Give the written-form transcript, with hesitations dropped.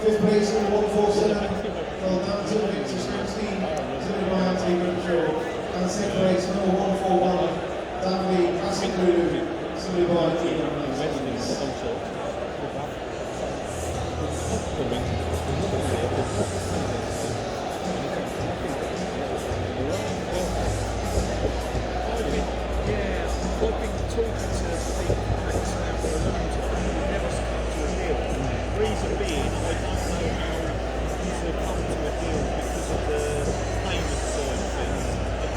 Fifth place in 147, well down to Victor Springsteen, delivered by Anthony Grimshaw. And sixth place, number 141, Davide Classic Lulu, delivered by Ian Mercedes. Yeah, I've been talking to